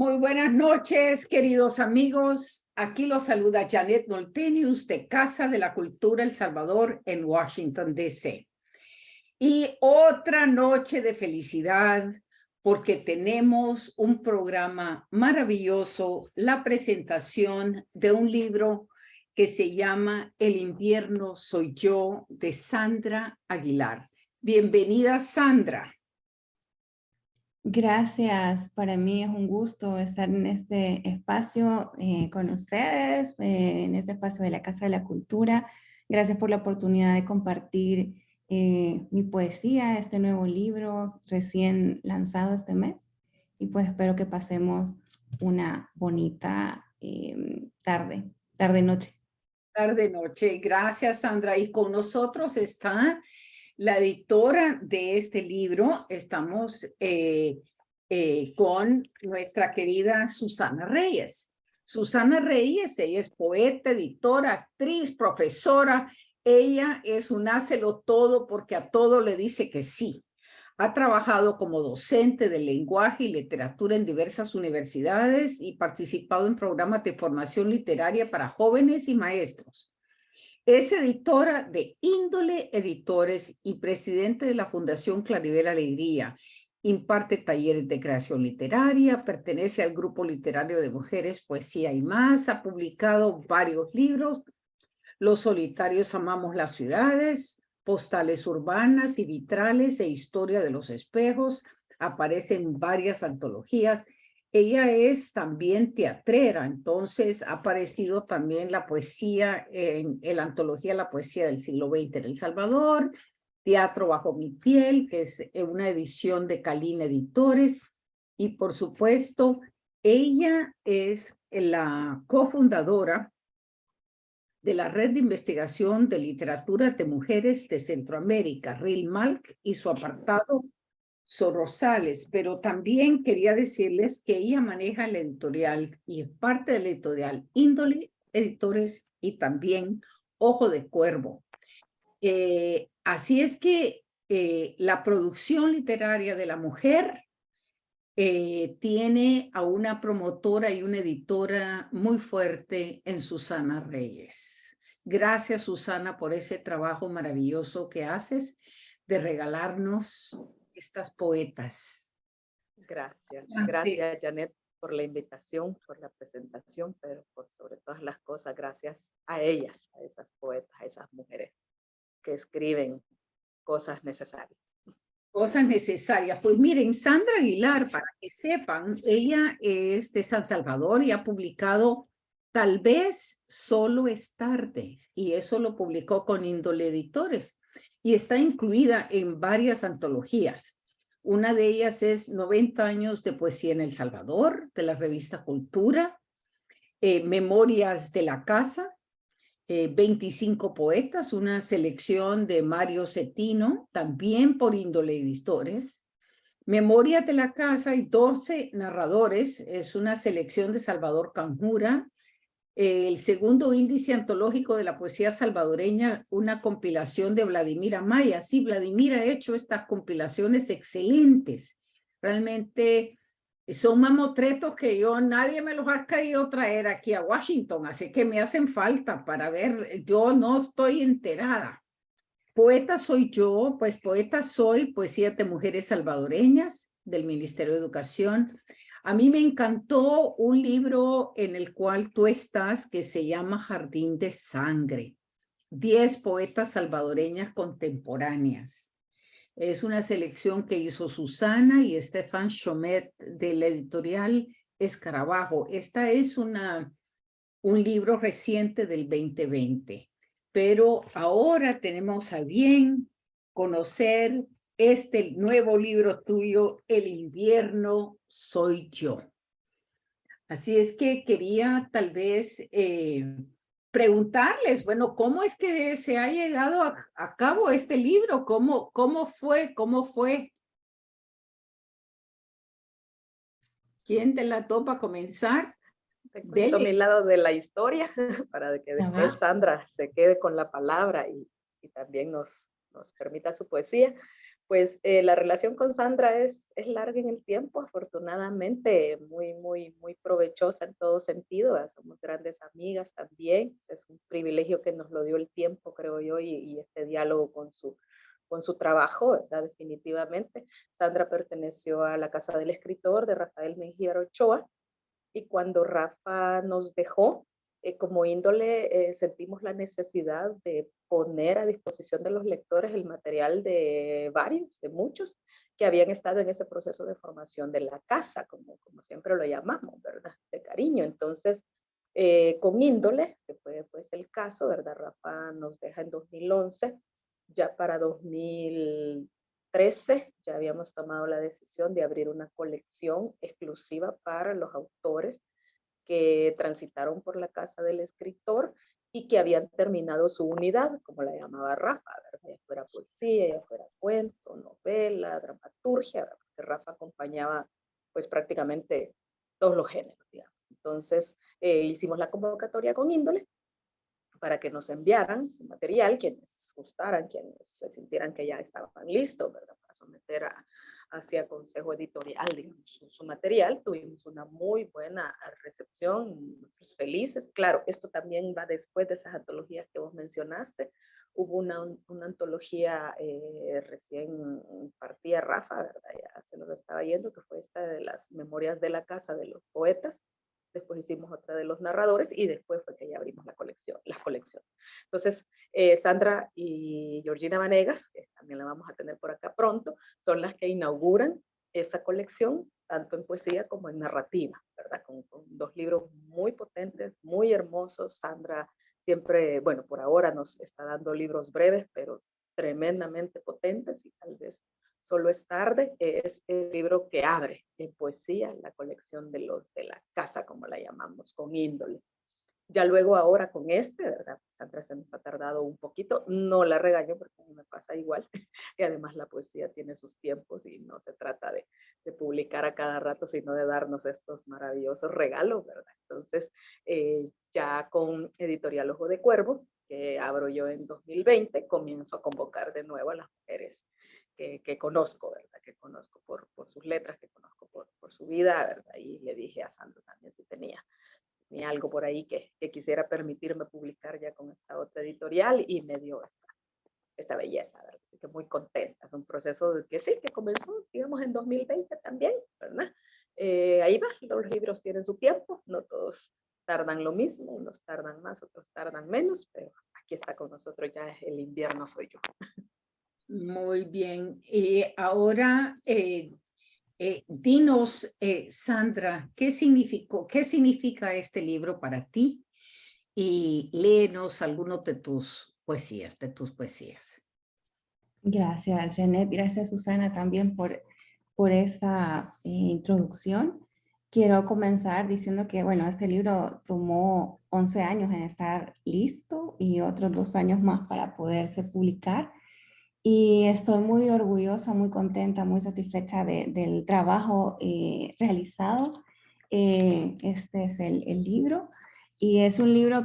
Muy buenas noches, queridos amigos. Aquí los saluda Janet Moltenius de Casa de la Cultura El Salvador en Washington, D.C. Y otra noche de felicidad porque tenemos un programa maravilloso, la presentación de un libro que se llama El invierno soy yo, de Sandra Aguilar. Bienvenida, Sandra. Gracias, para mí es un gusto estar en este espacio con ustedes, en este espacio de la Casa de la Cultura. Gracias por la oportunidad de compartir mi poesía, este nuevo libro recién lanzado este mes. Y pues espero que pasemos una bonita tarde-noche. Tarde-noche. Gracias, Sandra. Y con nosotros está la editora de este libro. Estamos con nuestra querida Susana Reyes. Susana Reyes, ella es poeta, editora, actriz, profesora. Ella es un hácelo todo porque a todo le dice que sí. Ha trabajado como docente de lenguaje y literatura en diversas universidades y participado en programas de formación literaria para jóvenes y maestros. Es editora de Índole Editores y presidente de la Fundación Claribel Alegría. Imparte talleres de creación literaria, pertenece al grupo literario de mujeres Poesía y Más, ha publicado varios libros, Los solitarios amamos las ciudades, Postales urbanas y vitrales e Historia de los espejos, aparece en varias antologías. Ella es también teatrera, entonces ha aparecido también la poesía en la antología La Poesía del Siglo XX en El Salvador, Teatro Bajo mi Piel, que es una edición de Calín Editores, y por supuesto, ella es la cofundadora de la Red de Investigación de Literatura de Mujeres de Centroamérica, RILMALC, y su apartado Sorrosales, pero también quería decirles que ella maneja el editorial y es parte del editorial Índole Editores y también Ojo de Cuervo. Así es que la producción literaria de la mujer tiene a una promotora y una editora muy fuerte en Susana Reyes. Gracias, Susana, por ese trabajo maravilloso que haces de regalarnos estas poetas. Gracias, gracias Janet por la invitación, por la presentación, pero por sobre todas las cosas, gracias a ellas, a esas poetas, a esas mujeres que escriben cosas necesarias. Cosas necesarias. Pues miren, Sandra Aguilar, para que sepan, ella es de San Salvador y ha publicado Tal vez solo es tarde, y eso lo publicó con Índole Editores, y está incluida en varias antologías. Una de ellas es 90 años de poesía en El Salvador, de la revista Cultura, Memorias de la Casa, 25 poetas, una selección de Mario Cetino, también por Índole Editores. Memorias de la Casa y 12 narradores, es una selección de Salvador Canjura. El segundo índice antológico de la poesía salvadoreña, una compilación de Vladimir Amaya. Sí, Vladimir ha hecho estas compilaciones excelentes. Realmente son mamotretos que nadie me los ha querido traer aquí a Washington, así que me hacen falta para ver, yo no estoy enterada. Poeta soy yo, pues poeta soy, poesía de mujeres salvadoreñas del Ministerio de Educación. A mí me encantó un libro en el cual tú estás que se llama Jardín de Sangre, 10 poetas salvadoreñas contemporáneas. Es una selección que hizo Susana y Estefan Chomet de la editorial Escarabajo. Esta es un libro reciente del 2020, pero ahora tenemos a bien conocer este nuevo libro tuyo, El invierno soy yo. Así es que quería tal vez preguntarles, bueno, ¿cómo es que se ha llegado a cabo este libro? ¿Cómo fue? ¿Cómo fue? ¿Quién te la topa comenzar? Te cuento mi lado de la historia para que después Sandra se quede con la palabra y también nos permita su poesía. Pues la relación con Sandra es larga en el tiempo, afortunadamente, muy provechosa en todo sentido. Somos grandes amigas también. Es un privilegio que nos lo dio el tiempo, creo yo, y este diálogo con su trabajo, ¿verdad? Definitivamente. Sandra perteneció a la Casa del Escritor de Rafael Mejía Ochoa, y cuando Rafa nos dejó, como índole, sentimos la necesidad de poner a disposición de los lectores el material de varios, de muchos, que habían estado en ese proceso de formación de la casa, como siempre lo llamamos, ¿verdad? De cariño. Entonces, con índole, que fue pues el caso, ¿verdad? Rafa nos deja en 2011, ya para 2013 ya habíamos tomado la decisión de abrir una colección exclusiva para los autores que transitaron por la casa del escritor y que habían terminado su unidad, como la llamaba Rafa, ¿verdad? Ya fuera poesía, ya fuera cuento, novela, dramaturgia, ¿verdad? Porque Rafa acompañaba pues prácticamente todos los géneros, digamos. Entonces hicimos la convocatoria con índole para que nos enviaran su material, quienes gustaran, quienes se sintieran que ya estaban listos, ¿verdad? Para someter hacia consejo editorial, digamos, su material. Tuvimos una muy buena recepción, nosotros felices. Claro, esto también va después de esas antologías que vos mencionaste. Hubo una antología recién partida Rafa, ¿verdad? Ya se nos estaba yendo, que fue esta de las Memorias de la Casa de los Poetas. Después hicimos otra de los narradores y después fue que ya abrimos las colecciones. Entonces, Sandra y Georgina Vanegas, que también la vamos a tener por acá pronto, son las que inauguran esa colección, tanto en poesía como en narrativa, ¿verdad? Con dos libros muy potentes, muy hermosos. Sandra siempre, bueno, por ahora nos está dando libros breves, pero tremendamente potentes, y tal vez Solo es tarde es el libro que abre en poesía la colección de la casa, como la llamamos, con índole. Ya luego ahora con ¿verdad? Sandra se nos ha tardado un poquito, no la regaño porque a mí me pasa igual, y además la poesía tiene sus tiempos y no se trata de publicar a cada rato, sino de darnos estos maravillosos regalos, ¿verdad? Entonces, ya con Editorial Ojo de Cuervo, que abro yo en 2020, comienzo a convocar de nuevo a las mujeres que conozco, ¿verdad? Que conozco por sus letras, que conozco por su vida, ¿verdad? Y le dije a Sandra también si tenía algo por ahí que quisiera permitirme publicar ya con esta otra editorial, y me dio esta belleza, ¿verdad? Así que muy contenta. Es un proceso que sí, que comenzó, digamos, en 2020 también, ¿verdad? Ahí va, los libros tienen su tiempo, no todos tardan lo mismo, unos tardan más, otros tardan menos, pero aquí está con nosotros ya el invierno soy yo. Muy bien. Ahora, dinos, Sandra, ¿qué significa este libro para ti? Y léenos algunos de tus poesías, Gracias, Janet. Gracias, Susana, también por esta introducción. Quiero comenzar diciendo que, bueno, este libro tomó 11 años en estar listo y otros 2 años más para poderse publicar. Y estoy muy orgullosa, muy contenta, muy satisfecha del trabajo realizado. Este es el libro. Y es un libro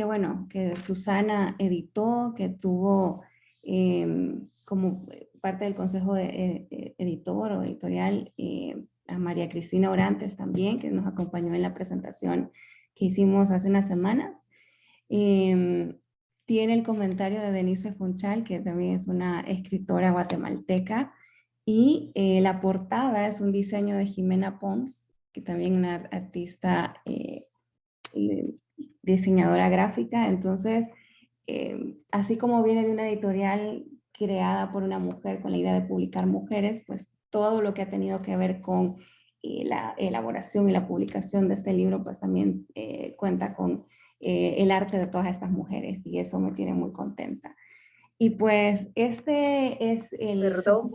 bueno, que Susana editó, que tuvo como parte del consejo editor o editorial a María Cristina Orantes también, que nos acompañó en la presentación que hicimos hace unas semanas. Tiene el comentario de Denise Funchal, que también es una escritora guatemalteca, y la portada es un diseño de Jimena Pons, que también es una artista diseñadora gráfica. Entonces, así como viene de una editorial creada por una mujer con la idea de publicar mujeres, pues todo lo que ha tenido que ver con la elaboración y la publicación de este libro, pues también cuenta con el arte de todas estas mujeres, y eso me tiene muy contenta. Y pues este es el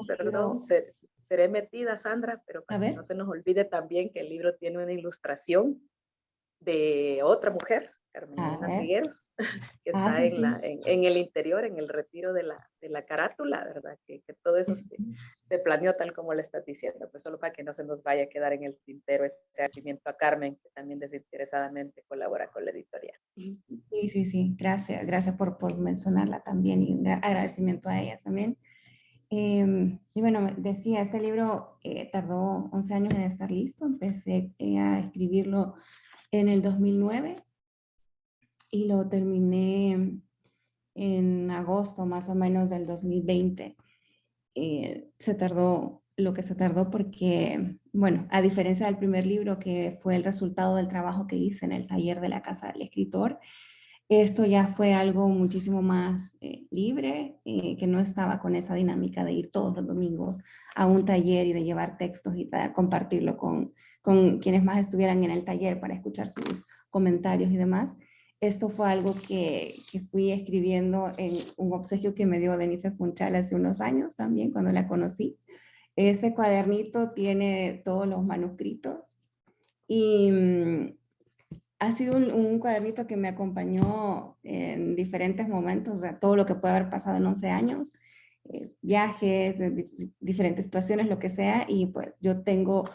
Perdón, seré metida, Sandra, pero A para que no ver. se nos olvide también que el libro tiene una ilustración de otra mujer, A Carmelina ver. Figueros, que está Sí, sí. en el interior, en el retiro de la carátula, ¿verdad? Que todo eso se planeó tal como le estás diciendo, pues solo para que no se nos vaya a quedar en el tintero ese agradecimiento a Carmen, que también desinteresadamente colabora con la editorial. Sí. Gracias por mencionarla también, y un agradecimiento a ella también. Y bueno, decía, este libro tardó 11 años en estar listo. Empecé a escribirlo en el 2009 y lo terminé en agosto más o menos del 2020. Se tardó lo que se tardó porque, bueno, a diferencia del primer libro que fue el resultado del trabajo que hice en el taller de la Casa del Escritor, esto ya fue algo muchísimo más libre, que no estaba con esa dinámica de ir todos los domingos a un taller y de llevar textos y compartirlo con quienes más estuvieran en el taller para escuchar sus comentarios y demás. Esto fue algo que fui escribiendo en un obsequio que me dio Denise Funchal hace unos años también, cuando la conocí. Este cuadernito tiene todos los manuscritos y ha sido un cuadernito que me acompañó en diferentes momentos, o sea, todo lo que puede haber pasado en 11 años, viajes, diferentes situaciones, lo que sea, y pues yo tengo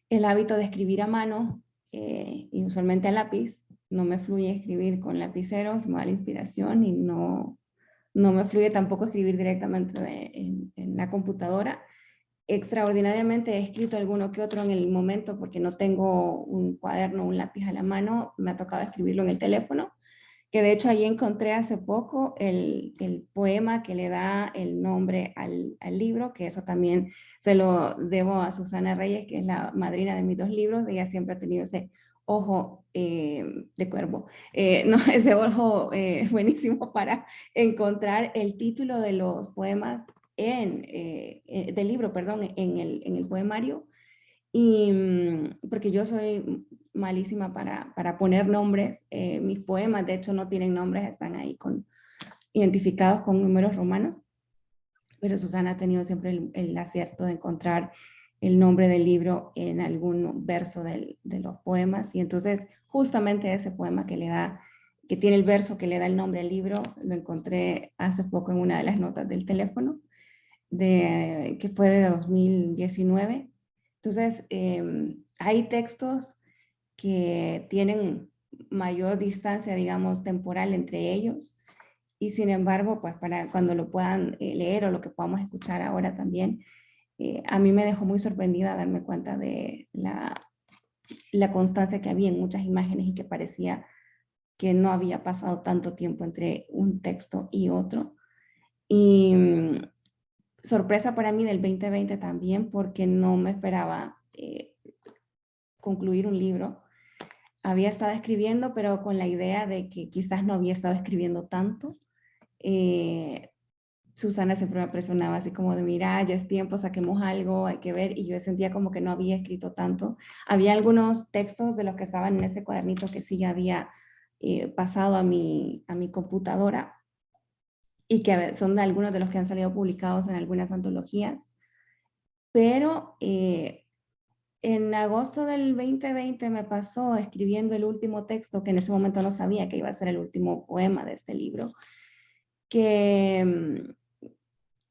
el hábito de escribir a mano y usualmente a lápiz. No me fluye escribir con lapicero, se me va la inspiración y no me fluye tampoco escribir directamente en la computadora. Extraordinariamente he escrito alguno que otro en el momento porque no tengo un cuaderno, un lápiz a la mano, me ha tocado escribirlo en el teléfono, que de hecho ahí encontré hace poco el poema que le da el nombre al libro, que eso también se lo debo a Susana Reyes, que es la madrina de mis 2 libros. Ella siempre ha tenido ese ojo de cuervo, no, ese ojo buenísimo para encontrar el título de los poemas del libro, perdón, en el poemario. Y porque yo soy malísima para poner nombres, mis poemas de hecho no tienen nombres, están ahí identificados con números romanos, pero Susana ha tenido siempre el acierto de encontrar el nombre del libro en algún verso de los poemas, y entonces justamente ese poema que tiene el verso que le da el nombre al libro, lo encontré hace poco en una de las notas del teléfono, que fue de 2019. Entonces, hay textos que tienen mayor distancia, digamos, temporal entre ellos, y sin embargo, pues para cuando lo puedan leer o lo que podamos escuchar ahora también, a mí me dejó muy sorprendida darme cuenta de la constancia que había en muchas imágenes y que parecía que no había pasado tanto tiempo entre un texto y otro. Y sorpresa para mí del 2020 también, porque no me esperaba concluir un libro. Había estado escribiendo, pero con la idea de que quizás no había estado escribiendo tanto. Susana siempre me presionaba así como de, mira, ya es tiempo, saquemos algo, hay que ver, y yo sentía como que no había escrito tanto. Había algunos textos de los que estaban en ese cuadernito que sí ya había pasado a mi computadora, y que son de algunos de los que han salido publicados en algunas antologías, pero en agosto del 2020 me pasó escribiendo el último texto, que en ese momento no sabía que iba a ser el último poema de este libro, que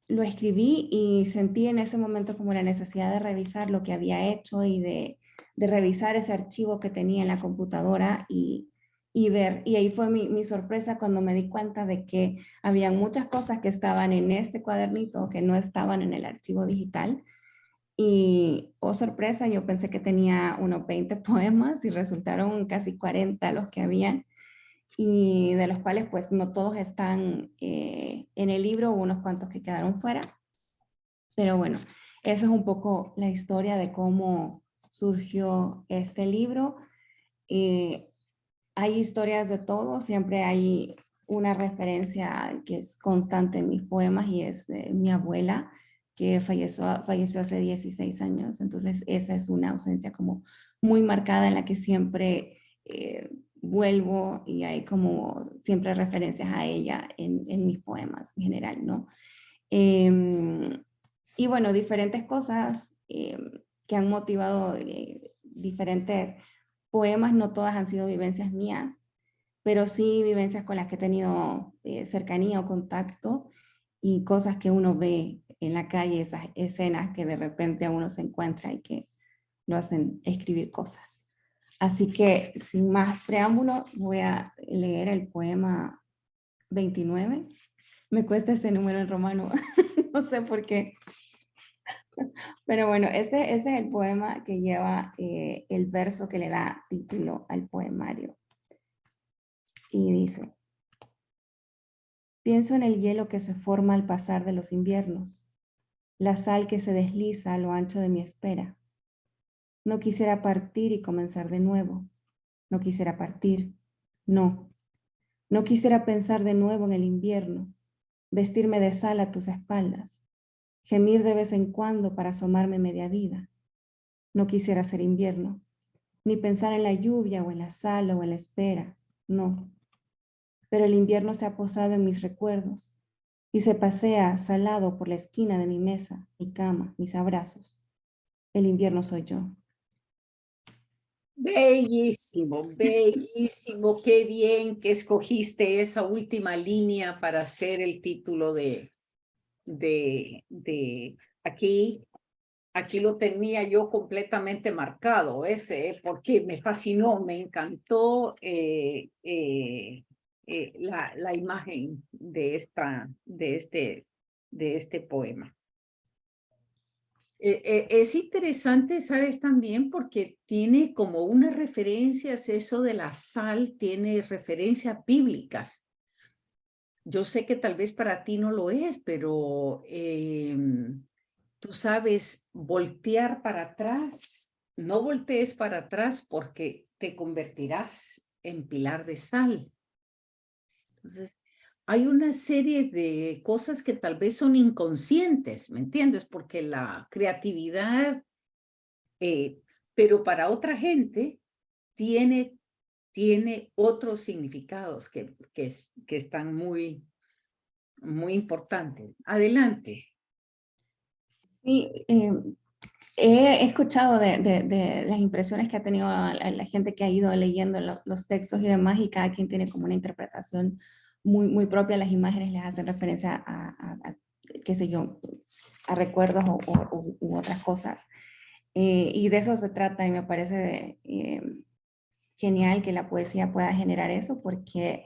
lo escribí y sentí en ese momento como la necesidad de revisar lo que había hecho y de revisar ese archivo que tenía en la computadora y ver. Y ahí fue mi sorpresa cuando me di cuenta de que había muchas cosas que estaban en este cuadernito que no estaban en el archivo digital. Y, oh sorpresa, yo pensé que tenía unos 20 poemas y resultaron casi 40 los que habían, y de los cuales pues no todos están en el libro, hubo unos cuantos que quedaron fuera. Pero bueno, eso es un poco la historia de cómo surgió este libro. Hay historias de todo, siempre hay una referencia que es constante en mis poemas, y es mi abuela, que falleció hace 16 años. Entonces esa es una ausencia como muy marcada en la que siempre vuelvo, y hay como siempre referencias a ella en mis poemas en general, ¿no? Y bueno, diferentes cosas que han motivado diferentes poemas. No todas han sido vivencias mías, pero sí vivencias con las que he tenido cercanía o contacto, y cosas que uno ve en la calle, esas escenas que de repente a uno se encuentra y que lo hacen escribir cosas. Así que sin más preámbulo, voy a leer el poema 29. Me cuesta ese número en romano, no sé por qué. Pero bueno, ese es el poema que lleva el verso que le da título al poemario. Y dice: pienso en el hielo que se forma al pasar de los inviernos, la sal que se desliza a lo ancho de mi espera. No quisiera partir y comenzar de nuevo. No quisiera partir. No. No quisiera pensar de nuevo en el invierno, vestirme de sal a tus espaldas, gemir de vez en cuando para asomarme media vida. No quisiera ser invierno, ni pensar en la lluvia o en la sal o en la espera. No. Pero el invierno se ha posado en mis recuerdos y se pasea salado por la esquina de mi mesa, mi cama, mis abrazos. El invierno soy yo. Bellísimo, bellísimo. Qué bien que escogiste esa última línea para hacer el título de aquí. Aquí lo tenía yo completamente marcado, ese, porque me fascinó, me encantó la imagen de este poema. Es interesante, ¿sabes? También porque tiene como unas referencias, eso de la sal tiene referencias bíblicas. Yo sé que tal vez para ti no lo es, pero tú sabes, voltear para atrás, no voltees para atrás porque te convertirás en pilar de sal. Entonces, hay una serie de cosas que tal vez son inconscientes, ¿me entiendes? Porque la creatividad, pero para otra gente, tiene otros significados que están muy importantes. Adelante. Sí, he escuchado de las impresiones que ha tenido la gente que ha ido leyendo los textos y demás, y cada quien tiene como una interpretación muy propia. Las imágenes les hacen referencia qué sé yo, a recuerdos u otras cosas. Y de eso se trata, y me parece genial que la poesía pueda generar eso, porque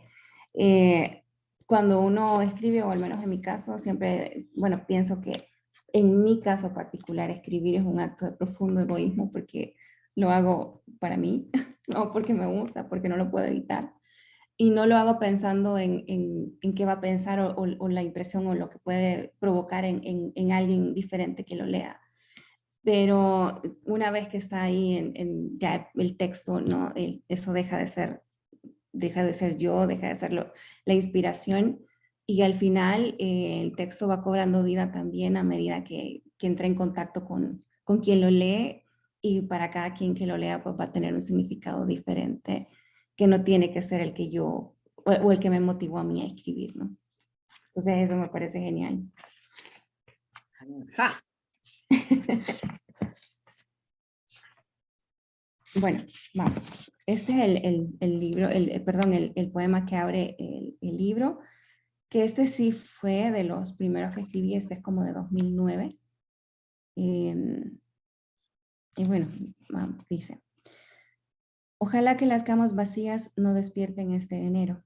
cuando uno escribe, o al menos en mi caso, siempre, bueno, pienso que en mi caso particular escribir es un acto de profundo egoísmo, porque lo hago para mí, no porque me gusta, porque no lo puedo evitar. Y no lo hago pensando en qué va a pensar o la impresión o lo que puede provocar en alguien diferente que lo lea. Pero una vez que está ahí ya el texto, ¿no? Eso deja de ser yo, deja de ser la inspiración, y al final el texto va cobrando vida también a medida que entra en contacto con quien lo lee, y para cada quien que lo lea pues va a tener un significado diferente, que no tiene que ser el que yo o el que me motivó a mí a escribir, ¿no? Entonces eso me parece genial. Ja. Bueno, vamos. Este es el libro, perdón, el poema que abre el libro, que este sí fue de los primeros que escribí. Este es como de 2009. Y bueno, vamos, dice: ojalá que las camas vacías no despierten este enero.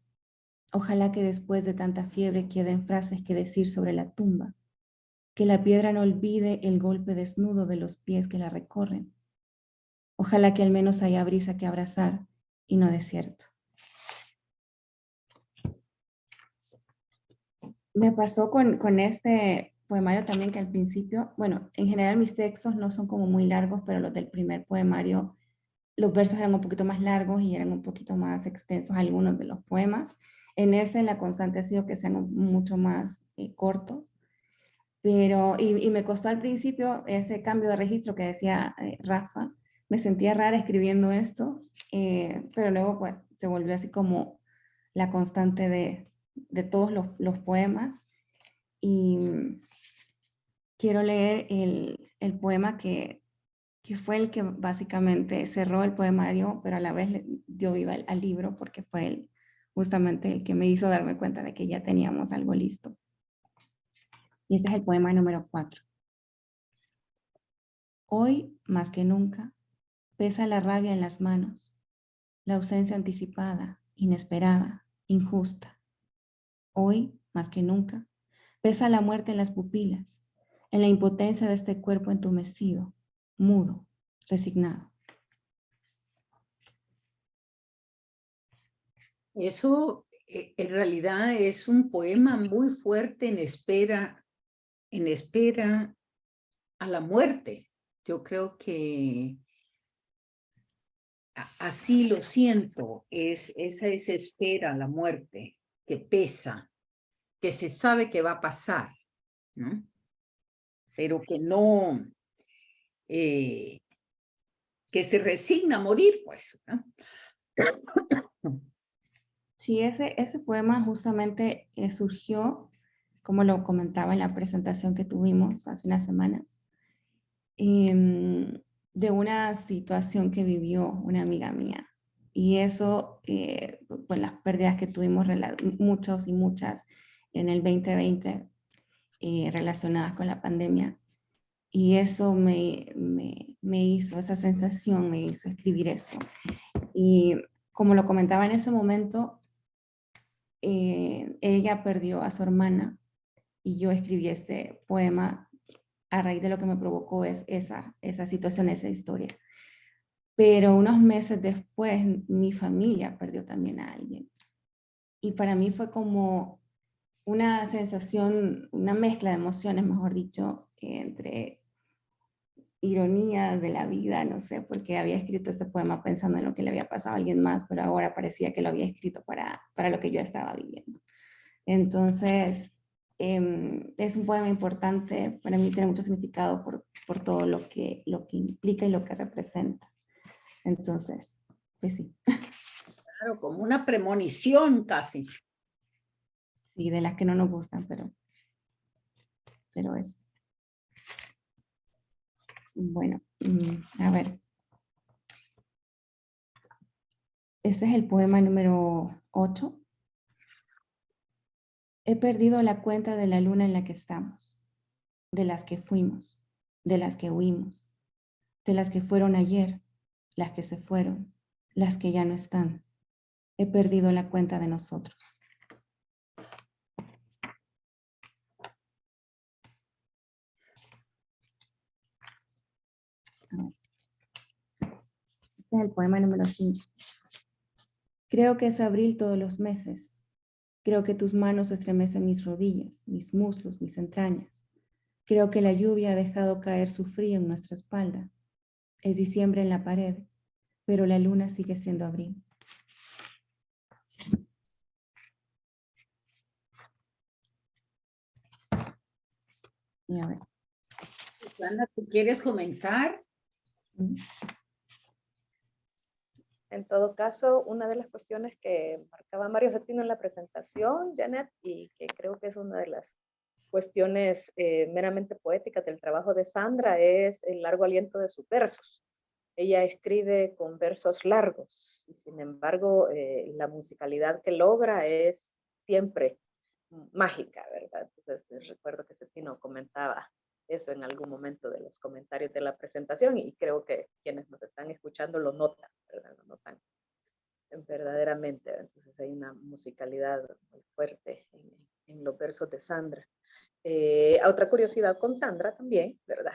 Ojalá que después de tanta fiebre queden frases que decir sobre la tumba. Que la piedra no olvide el golpe desnudo de los pies que la recorren. Ojalá que al menos haya brisa que abrazar y no desierto. Me pasó con este poemario también, que al principio, bueno, en general mis textos no son como muy largos, pero los del primer poemario, los versos eran un poquito más largos y eran un poquito más extensos algunos de los poemas. En este, la constante ha sido que sean mucho más cortos, pero, y me costó al principio ese cambio de registro que decía Rafa. Me sentía rara escribiendo esto, pero luego pues se volvió así como la constante de todos los poemas. Y quiero leer el poema que fue el que básicamente cerró el poemario, pero a la vez le dio vida al libro, porque fue justamente el que me hizo darme cuenta de que ya teníamos algo listo. Y este es el poema número 4. Hoy, más que nunca, pesa la rabia en las manos, la ausencia anticipada, inesperada, injusta. Hoy, más que nunca, Pesa la muerte en las pupilas, en la impotencia de este cuerpo entumecido, mudo, resignado. Eso en realidad es un poema muy fuerte en espera a la muerte. Yo creo que así lo siento, esa es espera a la muerte, que pesa, que se sabe que va a pasar, ¿no? Pero que no, que se resigna a morir, pues, ¿no? Sí, ese poema justamente surgió, como lo comentaba en la presentación que tuvimos hace unas semanas, de una situación que vivió una amiga mía. Y eso, pues las pérdidas que tuvimos, muchos y muchas en el 2020 relacionadas con la pandemia. Y eso me hizo, esa sensación me hizo escribir eso. Y como lo comentaba en ese momento, ella perdió a su hermana y yo escribí este poema a raíz de lo que me provocó es esa situación, esa historia. Pero unos meses después mi familia perdió también a alguien. Y para mí fue como una sensación, una mezcla de emociones, mejor dicho, entre ironías de la vida, no sé, porque había escrito este poema pensando en lo que le había pasado a alguien más, pero ahora parecía que lo había escrito para lo que yo estaba viviendo. Entonces, es un poema importante, para mí tiene mucho significado por todo lo que implica y lo que representa. Entonces, pues sí. Claro, como una premonición casi. Sí, de las que no nos gustan, pero eso. Bueno, a ver. Este es el poema número 8. He perdido la cuenta de la luna en la que estamos, de las que fuimos, de las que huimos, de las que fueron ayer, las que se fueron, las que ya no están. He perdido la cuenta de nosotros. Este es el poema número 5. Creo que es abril todos los meses. Creo que tus manos estremecen mis rodillas, mis muslos, mis entrañas. Creo que la lluvia ha dejado caer su frío en nuestra espalda. Es diciembre en la pared, pero la luna sigue siendo abril. Y a ver. Ana, ¿tú quieres comentar? En todo caso, una de las cuestiones que marcaba Mario Cetino en la presentación, Janet, y que creo que es una de las cuestiones meramente poéticas del trabajo de Sandra, es el largo aliento de sus versos. Ella escribe con versos largos y sin embargo la musicalidad que logra es siempre mágica, ¿verdad? Entonces recuerdo que Cetino comentaba eso en algún momento de los comentarios de la presentación y creo que quienes nos están escuchando lo notan, ¿verdad? Lo notan verdaderamente. Entonces hay una musicalidad muy fuerte en los versos de Sandra. Otra curiosidad con Sandra también, ¿verdad?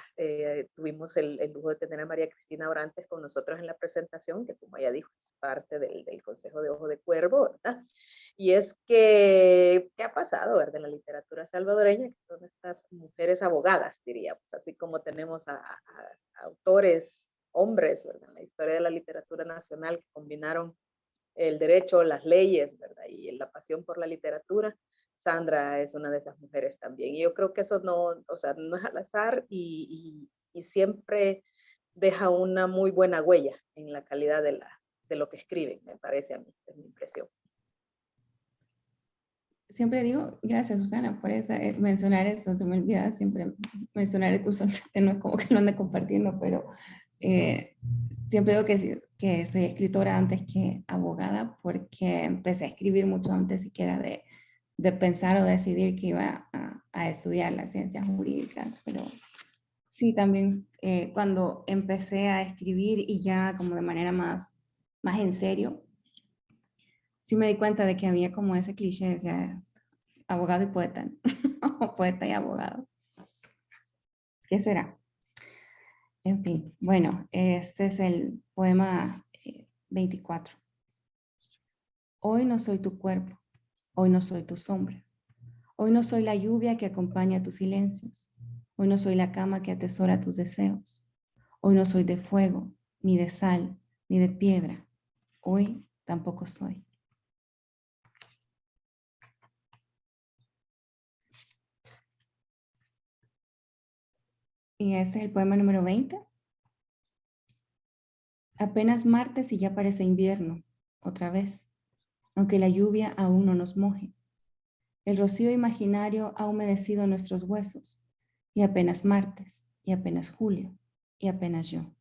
Tuvimos el lujo de tener a María Cristina Orantes con nosotros en la presentación, que como ella dijo, es parte del Consejo de Ojo de Cuervo, ¿verdad? Y es que, ¿qué ha pasado, verdad? En la literatura salvadoreña, que son estas mujeres abogadas, diríamos, así como tenemos a autores, hombres, ¿verdad? En la historia de la literatura nacional que combinaron el derecho, las leyes, ¿verdad? Y la pasión por la literatura. Sandra es una de esas mujeres también. Y yo creo que eso no, o sea, no es al azar y siempre deja una muy buena huella en la calidad de lo que escriben, me parece a mí, es mi impresión. Siempre digo, gracias Susana por mencionar eso, se me olvida siempre mencionar el curso, no es como que lo ande compartiendo, pero siempre digo que soy escritora antes que abogada porque empecé a escribir mucho antes siquiera de pensar o decidir que iba a estudiar las ciencias jurídicas, pero sí también cuando empecé a escribir y ya como de manera más en serio, sí me di cuenta de que había como ese cliché, o sea, abogado y poeta, ¿no? O poeta y abogado. ¿Qué será? En fin, bueno, este es el poema 24. Hoy no soy tu cuerpo, hoy no soy tu sombra. Hoy no soy la lluvia que acompaña tus silencios. Hoy no soy la cama que atesora tus deseos. Hoy no soy de fuego, ni de sal, ni de piedra. Hoy tampoco soy. Y este es el poema número 20. Apenas martes y ya parece invierno, otra vez, aunque la lluvia aún no nos moje. El rocío imaginario ha humedecido nuestros huesos, y apenas martes, y apenas julio, y apenas yo.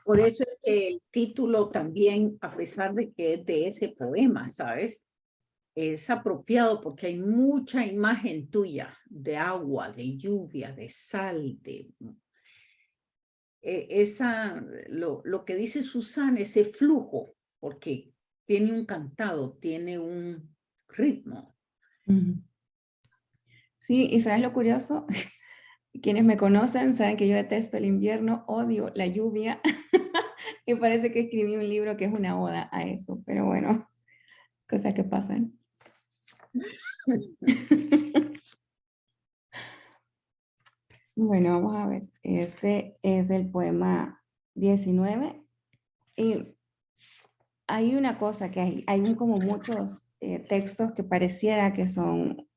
Por eso es que el título también, a pesar de que es de ese poema, ¿sabes? Es apropiado porque hay mucha imagen tuya de agua, de lluvia, de sal, de lo que dice Susana, ese flujo, porque tiene un cantado, tiene un ritmo. Sí, y ¿sabes lo curioso? Quienes me conocen saben que yo detesto el invierno, odio la lluvia y parece que escribí un libro que es una oda a eso, pero bueno, cosas que pasan. Bueno, vamos a ver. Este es el poema 19 y hay una cosa que hay como muchos textos que pareciera que son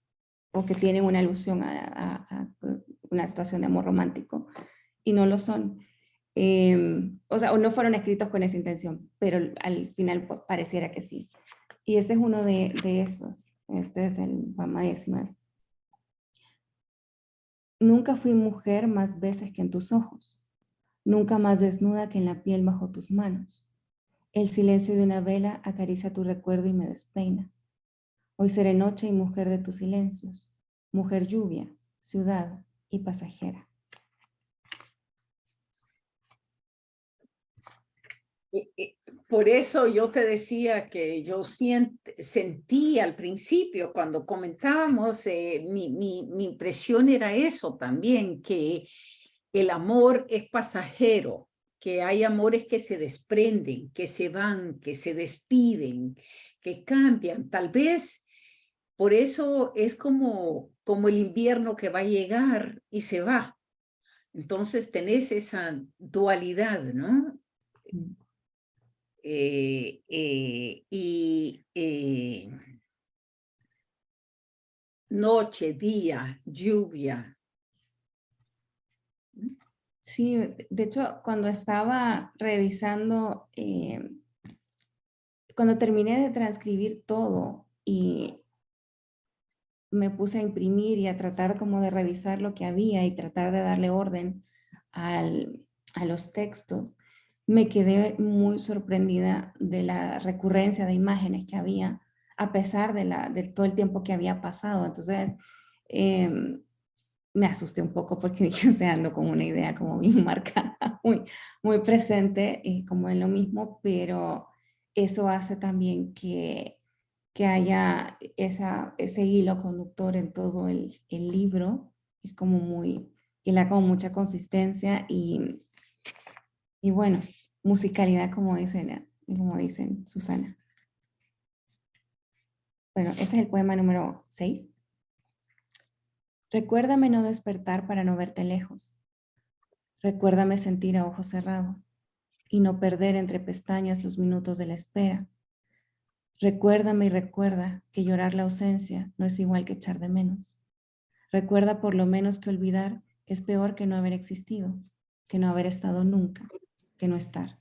o que tienen una alusión a una situación de amor romántico y no lo son. O sea, o no fueron escritos con esa intención, pero al final pues, pareciera que sí. Y este es uno de esos. Este es el poema 19. Nunca fui mujer más veces que en tus ojos, nunca más desnuda que en la piel bajo tus manos. El silencio de una vela acaricia tu recuerdo y me despeina. Hoy seré noche y mujer de tus silencios, mujer lluvia, ciudad y pasajera. Por eso yo te decía que yo sentí al principio cuando comentábamos, mi impresión era eso también, que el amor es pasajero, que hay amores que se desprenden, que se van, que se despiden, que cambian. Tal vez por eso es como el invierno que va a llegar y se va. Entonces tenés esa dualidad, ¿no? Noche, día, lluvia. Sí, de hecho, cuando estaba revisando, cuando terminé de transcribir todo y me puse a imprimir y a tratar como de revisar lo que había y tratar de darle orden a los textos, me quedé muy sorprendida de la recurrencia de imágenes que había, a pesar de todo el tiempo que había pasado. Entonces, me asusté un poco porque dije, estoy ando con una idea como bien marcada, muy presente, como en lo mismo, pero eso hace también que haya ese hilo conductor en todo el libro, es como que le da como mucha consistencia y bueno, musicalidad como dicen Susana. Bueno, ese es el poema número 6. Recuérdame no despertar para no verte lejos. Recuérdame sentir a ojo cerrado y no perder entre pestañas los minutos de la espera. Recuérdame y recuerda que llorar la ausencia no es igual que echar de menos. Recuerda por lo menos que olvidar es peor que no haber existido, que no haber estado nunca, que no estar.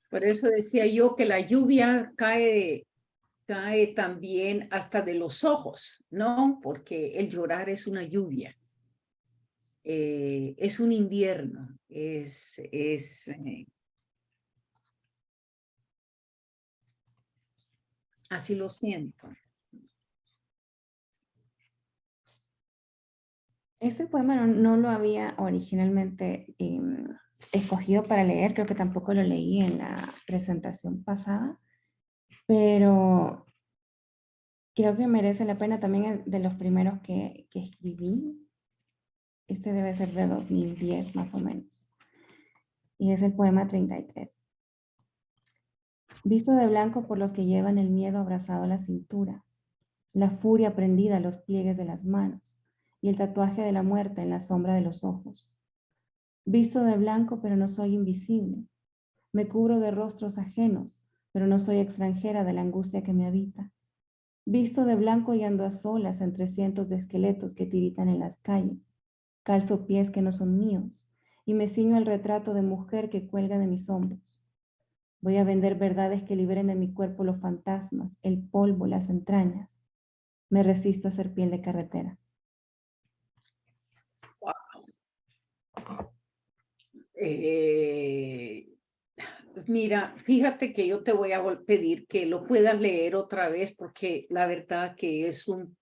Por eso decía yo que la lluvia cae también hasta de los ojos, ¿no? Porque el llorar es una lluvia, es un invierno, Así lo siento. Este poema no lo había originalmente escogido para leer, creo que tampoco lo leí en la presentación pasada, pero creo que merece la pena, también es de los primeros que escribí. Este debe ser de 2010 más o menos. Y es el poema 33. Visto de blanco por los que llevan el miedo abrazado a la cintura, la furia prendida a los pliegues de las manos y el tatuaje de la muerte en la sombra de los ojos. Visto de blanco pero no soy invisible. Me cubro de rostros ajenos, pero no soy extranjera de la angustia que me habita. Visto de blanco y ando a solas entre cientos de esqueletos que tiritan en las calles. Calzo pies que no son míos y me ciño el retrato de mujer que cuelga de mis hombros. Voy a vender verdades que liberen de mi cuerpo los fantasmas, el polvo, las entrañas. Me resisto a ser piel de carretera. Mira, fíjate que yo te voy a pedir que lo puedas leer otra vez porque la verdad que es un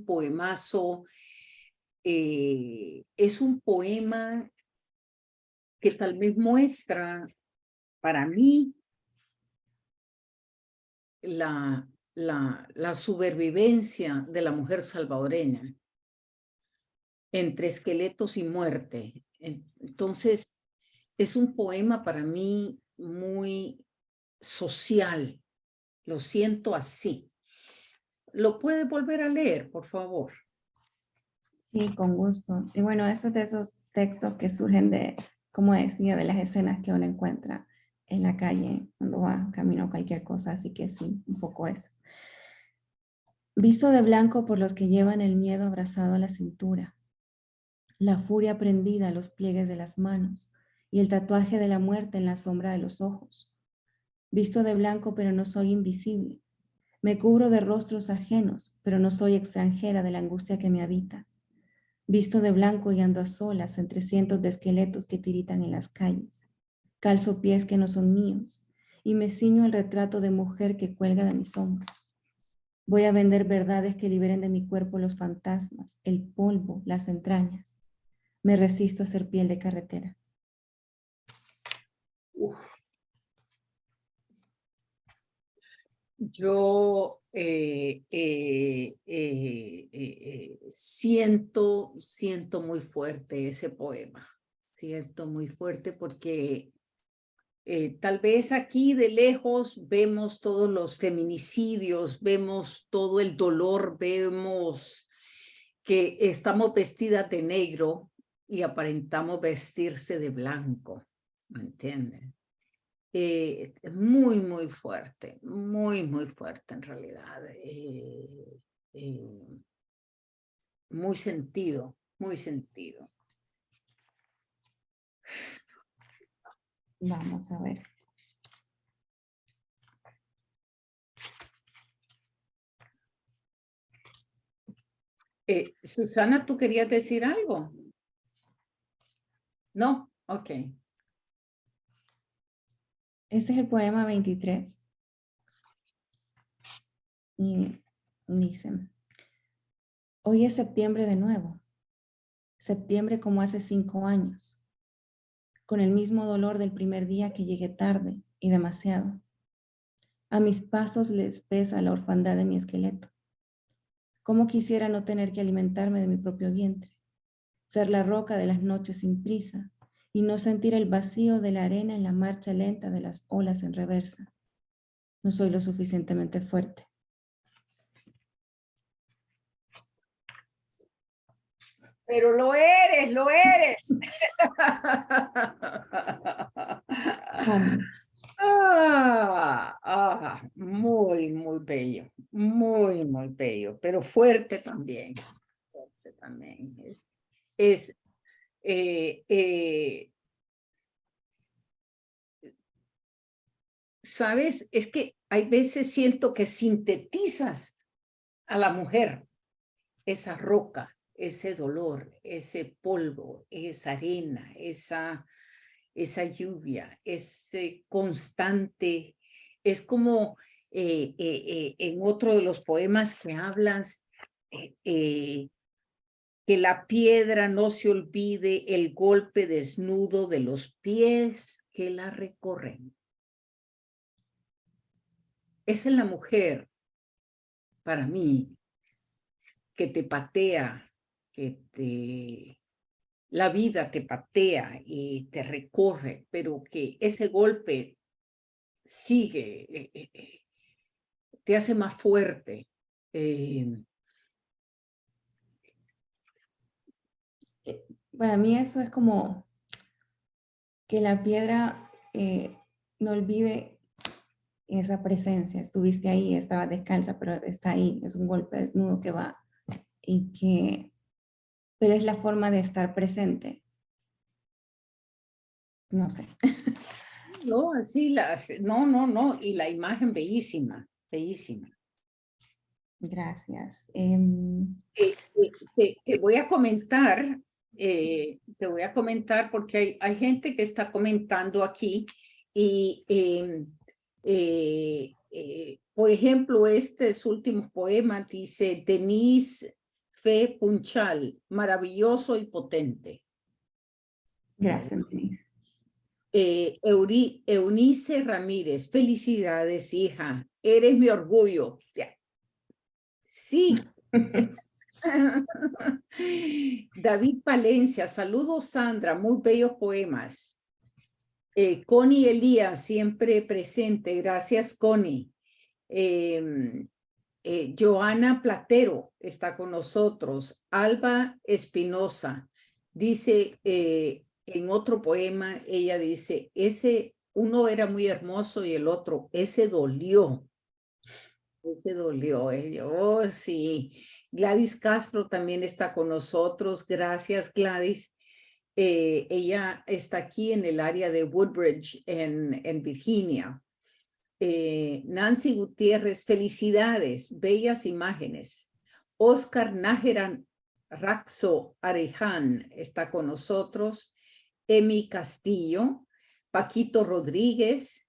poemazo, es un poema que tal vez muestra para mí la supervivencia de la mujer salvadoreña entre esqueletos y muerte. Entonces, es un poema para mí muy social. Lo siento así. ¿Lo puedes volver a leer, por favor? Sí, con gusto. Y bueno, esos de esos textos que surgen de, como decía, de las escenas que uno encuentra en la calle cuando va camino a cualquier cosa, así que sí, un poco eso. Visto de blanco por los que llevan el miedo abrazado a la cintura, la furia prendida a los pliegues de las manos y el tatuaje de la muerte en la sombra de los ojos. Visto de blanco pero no soy invisible. Me cubro de rostros ajenos, pero no soy extranjera de la angustia que me habita. Visto de blanco y ando a solas entre cientos de esqueletos que tiritan en las calles. Calzo pies que no son míos y me ciño el retrato de mujer que cuelga de mis hombros. Voy a vender verdades que liberen de mi cuerpo los fantasmas, el polvo, las entrañas. Me resisto a ser piel de carretera. Uf. Yo siento muy fuerte ese poema. Siento muy fuerte porque tal vez aquí de lejos vemos todos los feminicidios, vemos todo el dolor, vemos que estamos vestidas de negro y aparentamos vestirse de blanco, ¿me entienden? Es muy, muy fuerte en realidad. Eh, muy sentido, muy sentido. Vamos a ver. Susana, ¿tú querías decir algo? ¿No? Ok. Este es el poema 23. Y dicen, hoy es septiembre de nuevo. Septiembre como hace 5 años. Con el mismo dolor del primer día que llegué tarde y demasiado. A mis pasos les pesa la orfandad de mi esqueleto. Cómo quisiera no tener que alimentarme de mi propio vientre, ser la roca de las noches sin prisa y no sentir el vacío de la arena en la marcha lenta de las olas en reversa. No soy lo suficientemente fuerte. Pero lo eres, lo eres. Vamos. Muy, muy bello, muy bello, pero fuerte también. Fuerte también. Es, ¿sabes? Es que hay veces siento que sintetizas a la mujer, esa roca, ese dolor, ese polvo, esa arena, esa lluvia, ese constante, es como en otro de los poemas que hablas, que la piedra no se olvide el golpe desnudo de los pies que la recorren. Esa es la mujer, para mí, que te patea, la vida te patea y te recorre, pero que ese golpe sigue, te hace más fuerte. Para mí eso es como que la piedra no olvide esa presencia. Estuviste ahí, estaba descalza, pero está ahí. Es un golpe desnudo que va y que, pero es la forma de estar presente. No sé. No, así no, y la imagen bellísima, bellísima. Gracias. Te voy a comentar, porque hay gente que está comentando aquí y, por ejemplo, este su último poema dice, Denise Fe Punchal, maravilloso y potente. Gracias, Denise. Eunice Ramírez, felicidades, hija, eres mi orgullo. Sí. David Palencia, saludos Sandra, muy bellos poemas. Connie Elías, siempre presente, gracias Connie. Joana Platero está con nosotros. Alba Espinosa dice en otro poema, ella dice, uno era muy hermoso y el otro, ese dolió. Ese dolió, oh, sí. Gladys Castro también está con nosotros. Gracias, Gladys. Ella está aquí en el área de Woodbridge, en Virginia. Nancy Gutiérrez, felicidades, bellas imágenes. Oscar Nájeran Raxo Areján está con nosotros. Emi Castillo, Paquito Rodríguez,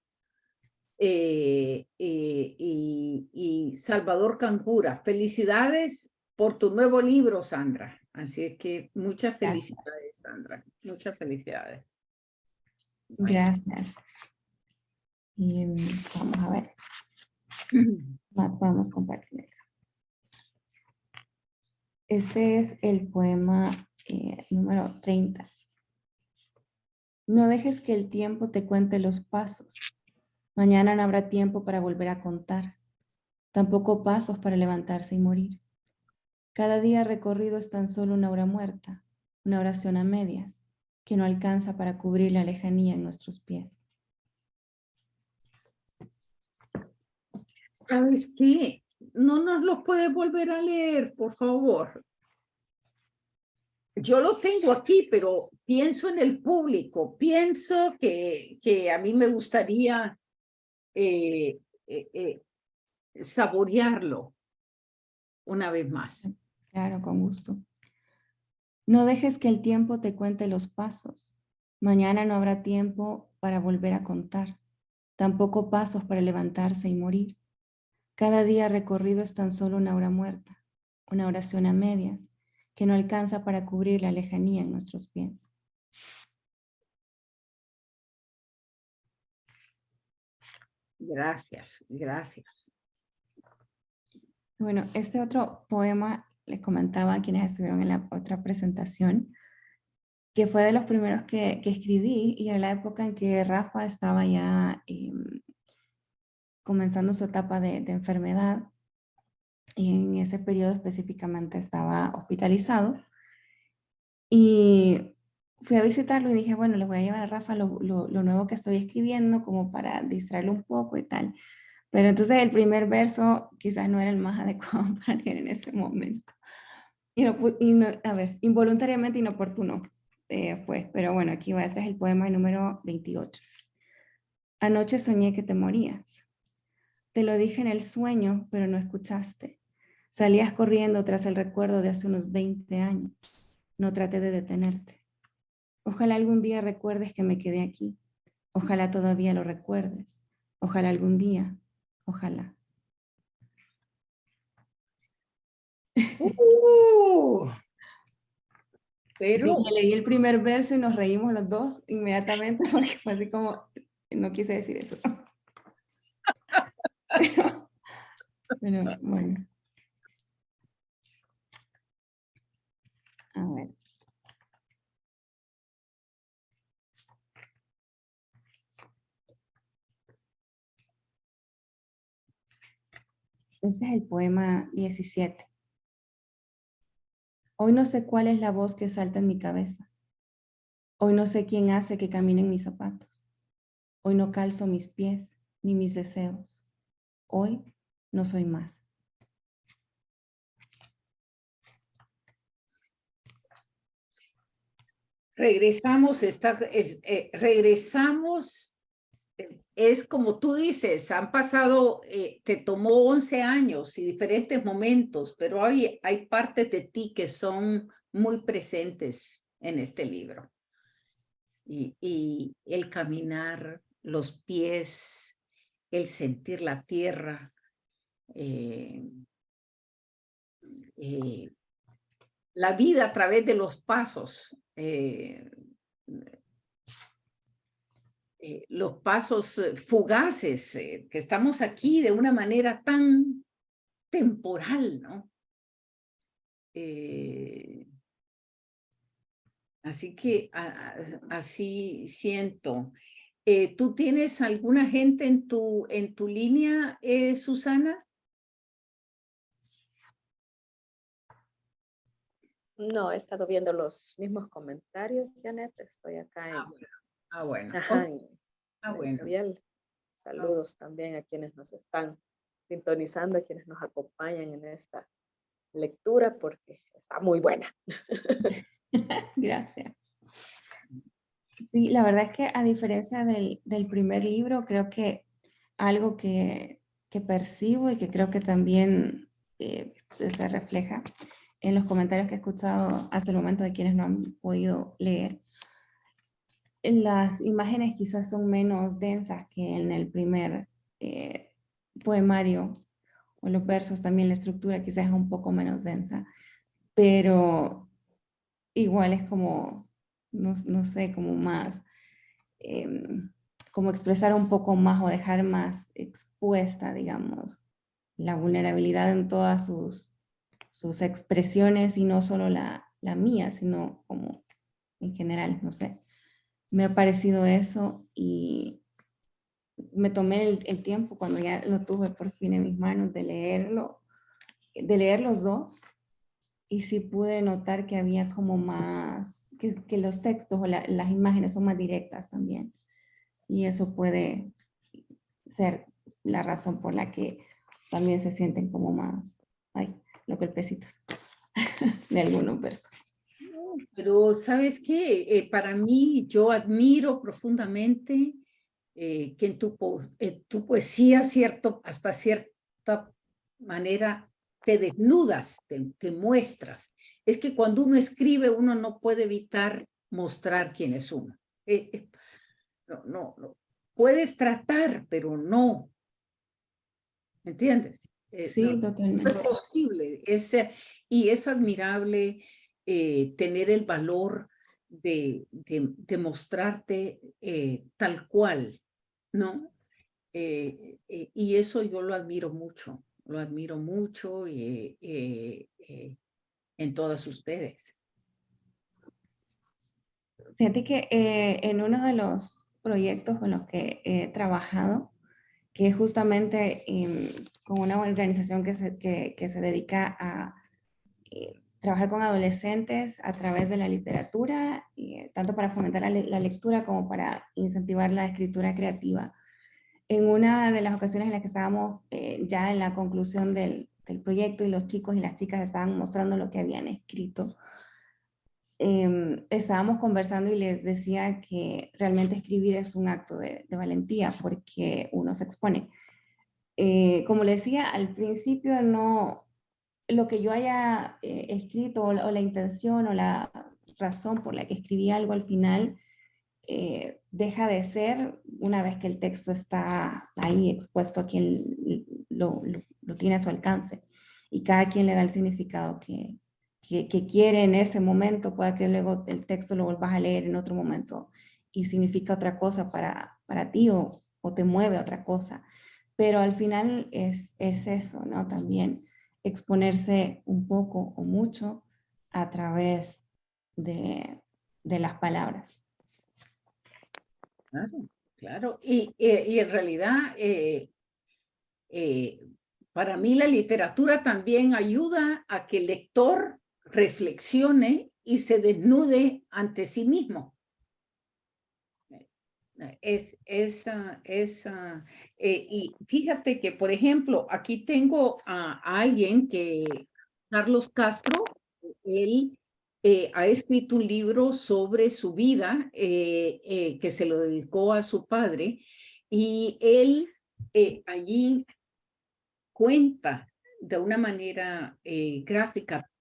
y Salvador Cancura. Felicidades por tu nuevo libro, Sandra. Así que muchas felicidades, Sandra. Muchas felicidades. Gracias. Y vamos a ver. Más podemos compartir acá. Este es el poema número 30. No dejes que el tiempo te cuente los pasos. Mañana no habrá tiempo para volver a contar. Tampoco pasos para levantarse y morir. Cada día recorrido es tan solo una hora muerta, una oración a medias, que no alcanza para cubrir la lejanía en nuestros pies. ¿Sabes qué? No nos lo puedes volver a leer, por favor. Yo lo tengo aquí, pero pienso en el público. Pienso que a mí me gustaría saborearlo una vez más. Claro, con gusto. No dejes que el tiempo te cuente los pasos. Mañana no habrá tiempo para volver a contar. Tampoco pasos para levantarse y morir. Cada día recorrido es tan solo una hora muerta, una oración a medias, que no alcanza para cubrir la lejanía en nuestros pies. Gracias, gracias. Bueno, este otro poema les comentaba a quienes estuvieron en la otra presentación, que fue de los primeros que escribí y en la época en que Rafa estaba ya comenzando su etapa de enfermedad. Y en ese periodo específicamente estaba hospitalizado. Y fui a visitarlo y dije, bueno, les voy a llevar a Rafa lo nuevo que estoy escribiendo como para distraerlo un poco y tal. Pero entonces el primer verso quizás no era el más adecuado para leer en ese momento. A ver, involuntariamente inoportuno fue. Pero bueno, aquí va, este es el poema número 28. Anoche soñé que te morías. Te lo dije en el sueño, pero no escuchaste. Salías corriendo tras el recuerdo de hace unos 20 años. No traté de detenerte. Ojalá algún día recuerdes que me quedé aquí. Ojalá todavía lo recuerdes. Ojalá algún día Ojalá. Pero Sí, le leí el primer verso y nos reímos los dos inmediatamente porque fue así como, no quise decir eso. Pero bueno. A ver. Este es el poema 17. Hoy no sé cuál es la voz que salta en mi cabeza. Hoy no sé quién hace que caminen mis zapatos. Hoy no calzo mis pies ni mis deseos. Hoy no soy más. regresamos, regresamos, es como tú dices, han pasado, te tomó 11 años y diferentes momentos, pero hay partes de ti que son muy presentes en este libro. Y el caminar, los pies, el sentir la tierra, la vida a través de los pasos, los pasos fugaces, que estamos aquí de una manera tan temporal, ¿no? Así que así siento. ¿Tú tienes alguna gente en tu línea, Susana? No, he estado viendo los mismos comentarios, Janet. Estoy acá en, Bueno. ajá, Ah, en bueno. Escabiel. Saludos también a quienes nos están sintonizando, a quienes nos acompañan en esta lectura, porque está muy buena. Gracias. Sí, la verdad es que a diferencia del primer libro, creo que algo que percibo y que creo que también se refleja en los comentarios que he escuchado hasta el momento de quienes no han podido leer, las imágenes quizás son menos densas que en el primer poemario, o los versos también, la estructura quizás es un poco menos densa, pero igual es como, no sé, como más, como expresar un poco más o dejar más expuesta, digamos, la vulnerabilidad en todas sus expresiones y no solo la mía, sino como en general, no sé. Me ha parecido eso y me tomé el tiempo cuando ya lo tuve por fin en mis manos de leerlo, de leer los dos, y sí pude notar que había como más, que los textos o las imágenes son más directas también. Y eso puede ser la razón por la que también se sienten como más, ay, los golpecitos de algunos versos. Pero ¿sabes qué? Para mí, yo admiro profundamente que en tu poesía, cierto, hasta cierta manera, te desnudas, te muestras. Es que cuando uno escribe, uno no puede evitar mostrar quién es uno. No. Puedes tratar, pero no. ¿Me entiendes? Sí, No totalmente. es posible. Y es admirable tener el valor de mostrarte tal cual, ¿no? Y eso yo lo admiro mucho en todas ustedes. Fíjate que en uno de los proyectos con los que he trabajado, que es justamente con una organización que se dedica a trabajar con adolescentes a través de la literatura, tanto para fomentar la lectura como para incentivar la escritura creativa. En una de las ocasiones en las que estábamos ya en la conclusión del proyecto y los chicos y las chicas estaban mostrando lo que habían escrito, estábamos conversando y les decía que realmente escribir es un acto de valentía porque uno se expone. Como les decía, al principio no, lo que yo haya escrito o la intención o la razón por la que escribí algo al final deja de ser una vez que el texto está ahí expuesto a quien lo tiene a su alcance. Y cada quien le da el significado que quiere en ese momento, puede que luego el texto lo vuelvas a leer en otro momento y significa otra cosa para ti o te mueve a otra cosa. Pero al final es eso, ¿no? También exponerse un poco o mucho a través de las palabras. Claro, claro. Y en realidad, para mí la literatura también ayuda a que el lector reflexione y se desnude ante sí mismo. Y fíjate que, por ejemplo, aquí tengo a alguien que, Carlos Castro, él ha escrito un libro sobre su vida que se lo dedicó a su padre, y él allí cuenta de una manera gráfica,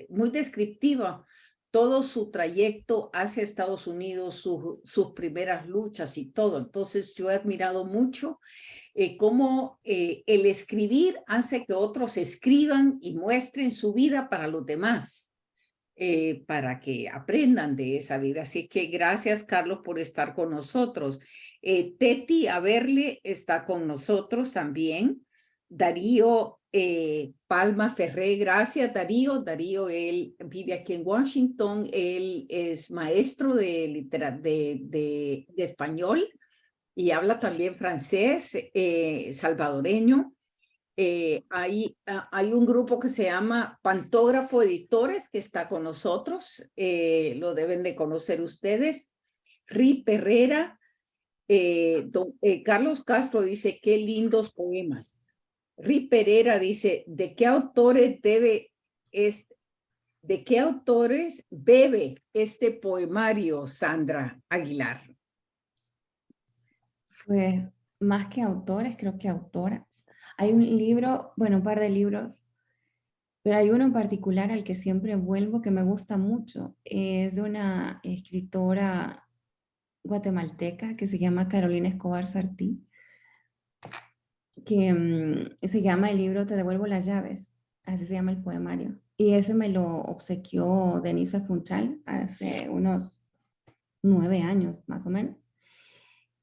muy descriptiva, todo su trayecto hacia Estados Unidos, sus primeras luchas y todo. Entonces yo he admirado mucho cómo el escribir hace que otros escriban y muestren su vida para los demás, para que aprendan de esa vida. Así que gracias, Carlos, por estar con nosotros. Teti Averle está con nosotros también. Darío Palma Ferré, gracias Darío. Darío, él vive aquí en Washington, él es maestro de español y habla también francés, salvadoreño. Hay un grupo que se llama Pantógrafo Editores que está con nosotros, lo deben de conocer ustedes. Ri Herrera, Carlos Castro dice, qué lindos poemas. Ri Pereira dice, ¿de qué autores bebe este poemario, Sandra Aguilar? Pues más que autores, creo que autoras. Hay un libro, bueno, un par de libros, pero hay uno en particular al que siempre vuelvo que me gusta mucho. Es de una escritora guatemalteca que se llama Carolina Escobar Sartí, que se llama el libro Te devuelvo las llaves, así se llama el poemario. Y ese me lo obsequió Denise Funchal hace unos 9 años, más o menos.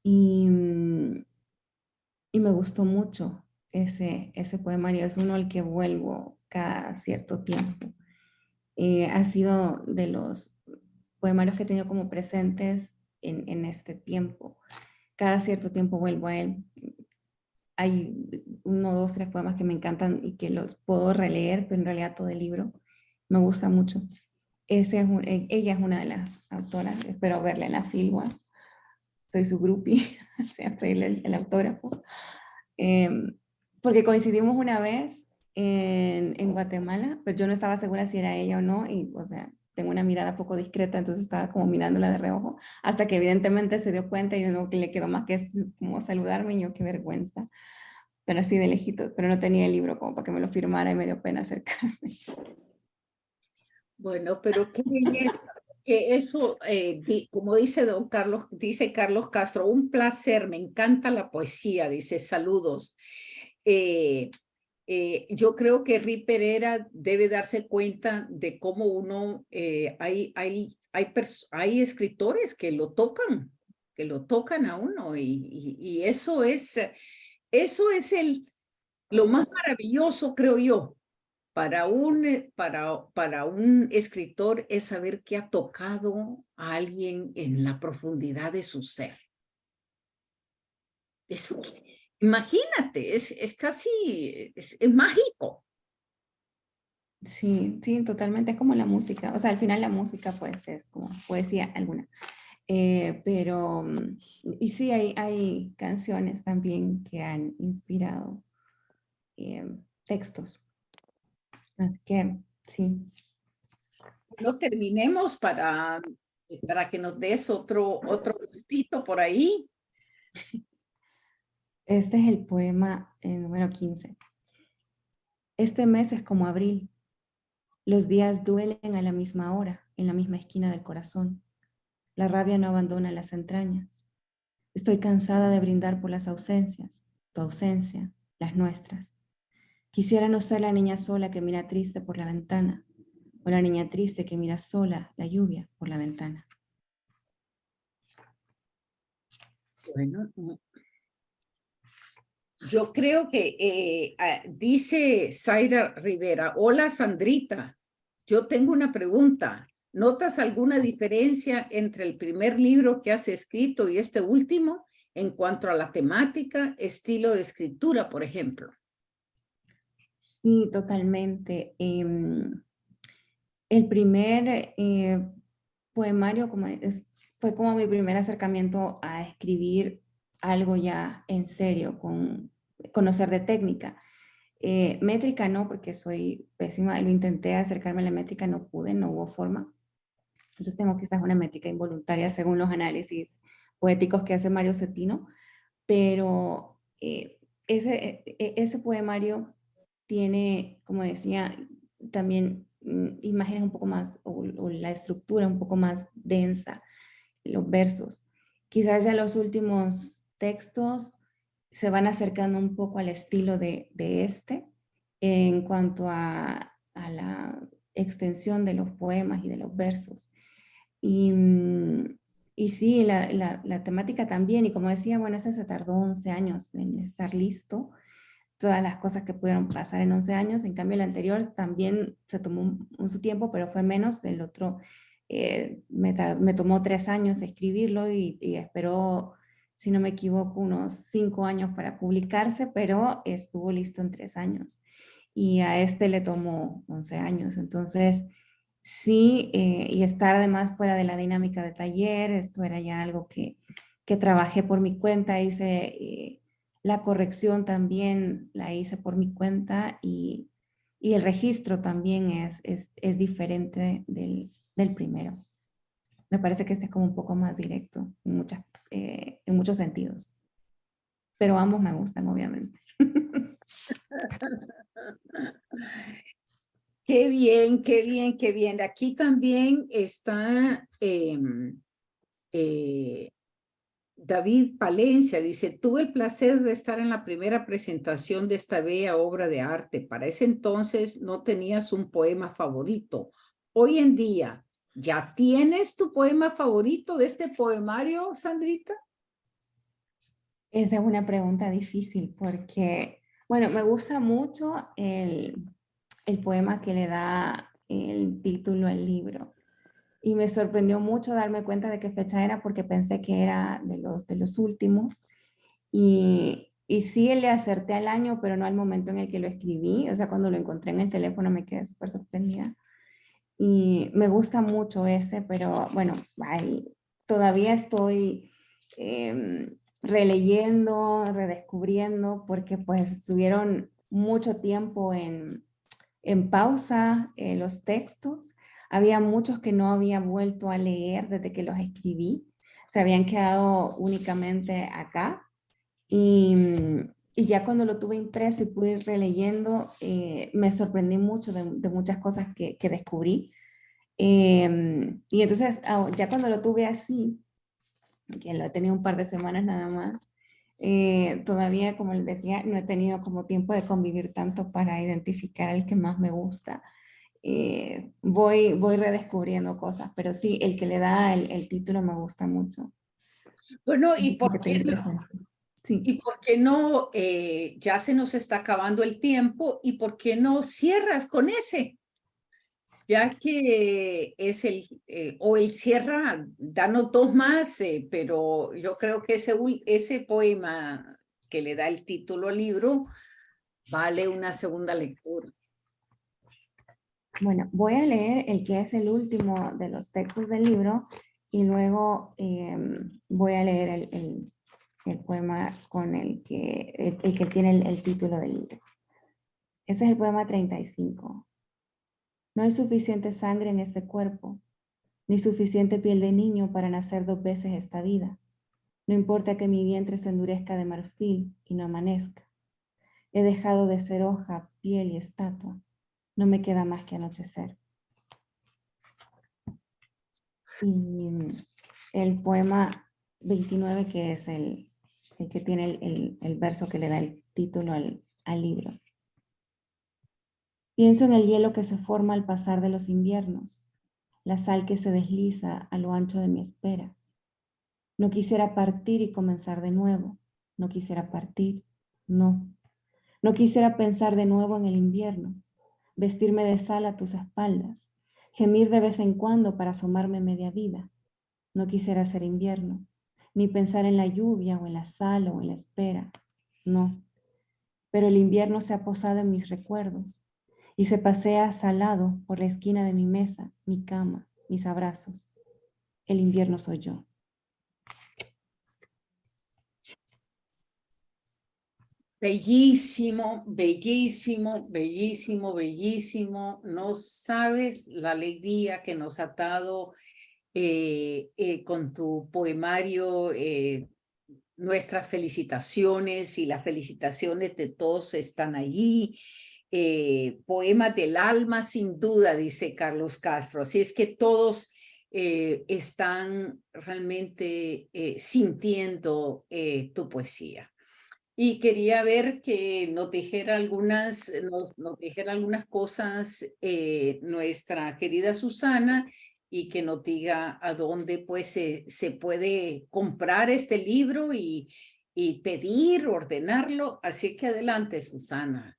Y me gustó mucho ese poemario. Es uno al que vuelvo cada cierto tiempo. Ha sido de los poemarios que he tenido como presentes en este tiempo. Cada cierto tiempo vuelvo a él. Hay 1, 2, 3 poemas que me encantan y que los puedo releer, pero en realidad todo el libro me gusta mucho. Ella es una de las autoras. Espero verla en la Filwa. Soy su groupie, o sea, pedirle el autógrafo. Porque coincidimos una vez en Guatemala, pero yo no estaba segura si era ella o no, y o sea, tengo una mirada poco discreta, entonces estaba como mirándola de reojo, hasta que evidentemente se dio cuenta y no le quedó más que como saludarme, y yo qué vergüenza, pero así de lejito, pero no tenía el libro como para que me lo firmara y me dio pena acercarme. Bueno, pero qué belleza, que eso, como dice Carlos Castro, un placer, me encanta la poesía, dice, saludos. Yo creo que Ri Pereira debe darse cuenta de cómo hay escritores que lo tocan a uno, y eso es lo más maravilloso, creo yo. Para un escritor es saber que ha tocado a alguien en la profundidad de su ser. Eso, imagínate, es casi, es mágico. Sí, sí, totalmente, es como la música, o sea, al final la música pues es como poesía alguna. Pero, y sí, hay canciones también que han inspirado textos. Así que, sí. No terminemos para que nos des otro gustito por ahí. Este es el poema número 15. Este mes es como abril. Los días duelen a la misma hora, en la misma esquina del corazón. La rabia no abandona las entrañas. Estoy cansada de brindar por las ausencias, tu ausencia, las nuestras. Quisiera no ser la niña sola que mira triste por la ventana, o la niña triste que mira sola la lluvia por la ventana. Bueno, yo creo que dice Zaira Rivera, hola Sandrita, yo tengo una pregunta. ¿Notas alguna diferencia entre el primer libro que has escrito y este último en cuanto a la temática, estilo de escritura, por ejemplo? Sí, totalmente. El primer poemario fue como mi primer acercamiento a escribir algo ya en serio, con conocer de técnica. Métrica no, porque soy pésima, lo intenté acercarme a la métrica, no pude, no hubo forma. Entonces tengo quizás una métrica involuntaria según los análisis poéticos que hace Mario Cetino, pero ese poemario tiene, como decía, también imágenes un poco más, o la estructura un poco más densa, los versos. Quizás ya los últimos textos se van acercando un poco al estilo de este en cuanto a la extensión de los poemas y de los versos. Y sí, la temática también, y como decía, bueno, ese se tardó 11 años en estar listo, todas las cosas que pudieron pasar en 11 años, en cambio el anterior también se tomó su tiempo, pero fue menos, el otro me tomó 3 años escribirlo y esperó, si no me equivoco, unos 5 años para publicarse, pero estuvo listo en 3 años. Y a este le tomó 11 años, entonces sí, y estar además fuera de la dinámica de taller, esto era ya algo que trabajé por mi cuenta, hice la corrección también, la hice por mi cuenta y el registro también es diferente del primero. Me parece que este es como un poco más directo en muchos sentidos, pero ambos me gustan, obviamente. Qué bien, qué bien, qué bien. Aquí también está David Palencia, dice, tuve el placer de estar en la primera presentación de esta bella obra de arte. Para ese entonces no tenías un poema favorito. Hoy en día, ¿ya tienes tu poema favorito de este poemario, Sandrita? Esa es una pregunta difícil porque, bueno, me gusta mucho el poema que le da el título al libro. Y me sorprendió mucho darme cuenta de qué fecha era porque pensé que era de los últimos. Y sí le acerté al año, pero no al momento en el que lo escribí. O sea, cuando lo encontré en el teléfono me quedé súper sorprendida. Y me gusta mucho ese, pero bueno, todavía estoy releyendo, redescubriendo, porque pues estuvieron mucho tiempo en pausa los textos. Había muchos que no había vuelto a leer desde que los escribí. Se habían quedado únicamente acá. Y ya cuando lo tuve impreso y pude ir releyendo, me sorprendí mucho de muchas cosas que descubrí. Y entonces, ya cuando lo tuve así, que lo he tenido un par de semanas nada más, todavía, como les decía, no he tenido como tiempo de convivir tanto para identificar el que más me gusta. Voy redescubriendo cosas, pero sí, el que le da el título me gusta mucho. Bueno, ¿y Lo que por qué tengo no? presente. Sí. ¿Y por qué no? Ya se nos está acabando el tiempo, ¿y por qué no cierras con ese? Ya que es o el cierra, danos dos más, pero yo creo que ese poema que le da el título al libro vale una segunda lectura. Bueno, voy a leer el que es el último de los textos del libro y luego voy a leer el poema con el que tiene el título del libro. Este es el poema 35. No hay suficiente sangre en este cuerpo, ni suficiente piel de niño para nacer 2 veces esta vida. No importa que mi vientre se endurezca de marfil y no amanezca. He dejado de ser hoja, piel y estatua. No me queda más que anochecer. Y el poema 29, que es el que tiene el verso que le da el título al libro. Pienso en el hielo que se forma al pasar de los inviernos, la sal que se desliza a lo ancho de mi espera. No quisiera partir y comenzar de nuevo. No quisiera partir, no. No quisiera pensar de nuevo en el invierno, vestirme de sal a tus espaldas, gemir de vez en cuando para asomarme media vida. No quisiera ser invierno, ni pensar en la lluvia o en la sal o en la espera. No. Pero el invierno se ha posado en mis recuerdos y se pasea salado por la esquina de mi mesa, mi cama, mis abrazos. El invierno soy yo. Bellísimo, bellísimo, bellísimo, bellísimo. No sabes la alegría que nos ha dado con tu poemario. Nuestras felicitaciones y las felicitaciones de todos están allí. Poemas del alma, sin duda, dice Carlos Castro. Así es que todos están realmente sintiendo tu poesía. Y quería ver que nos dijera nos dijera algunas cosas nuestra querida Susana, y que nos diga a dónde pues se puede comprar este libro y pedir, ordenarlo. Así que adelante, Susana.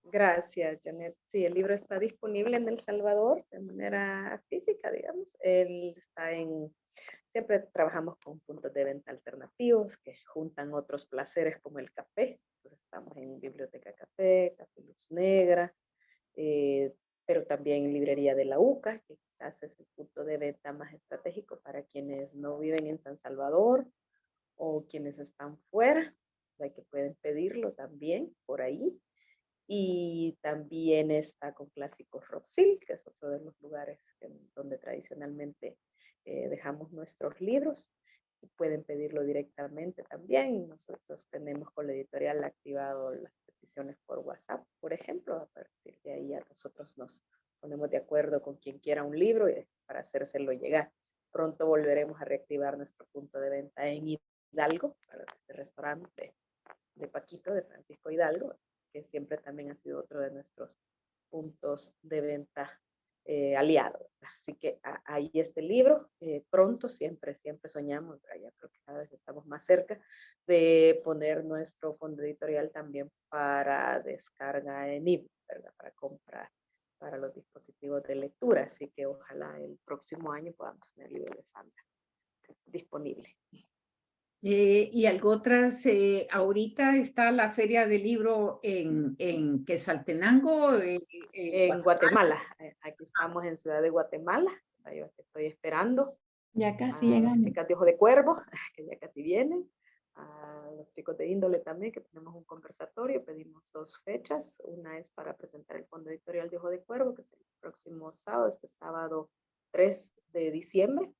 Gracias, Janet. Sí, el libro está disponible en El Salvador de manera física, digamos. Él está siempre trabajamos con puntos de venta alternativos que juntan otros placeres como el café. Entonces estamos en Biblioteca Café, Café Luz Negra, pero también Librería de la UCA, que quizás es el punto de venta más estratégico para quienes no viven en San Salvador o quienes están fuera, de que pueden pedirlo también por ahí. Y también está con Clásicos Roxil, que es otro de los lugares donde tradicionalmente dejamos nuestros libros, y pueden pedirlo directamente también. Nosotros tenemos con la editorial activado las peticiones por WhatsApp, por ejemplo. A partir de ahí nosotros nos ponemos de acuerdo con quien quiera un libro para hacérselo llegar. Pronto volveremos a reactivar nuestro punto de venta en Hidalgo, para este restaurante de Paquito, de Francisco Hidalgo, que siempre también ha sido otro de nuestros puntos de venta aliados. Así que ahí este libro, pronto, siempre soñamos, ya creo que cada vez estamos más cerca de poner nuestro fondo editorial también para descarga en ebook, ¿verdad? Para comprar para los dispositivos de lectura. Así que ojalá el próximo año podamos tener el libro de Sandra disponible. Y algo otras, ahorita está la Feria del Libro en Quetzaltenango. En Guatemala. Aquí estamos en Ciudad de Guatemala. Yo estoy esperando Ya casi a llegamos. las chicas de Ojo de Cuervo, que ya casi vienen. A los chicos de Índole también, que tenemos un conversatorio. Pedimos 2 fechas. Una es para presentar el fondo editorial de Ojo de Cuervo, que es el próximo sábado, este sábado 3 de diciembre.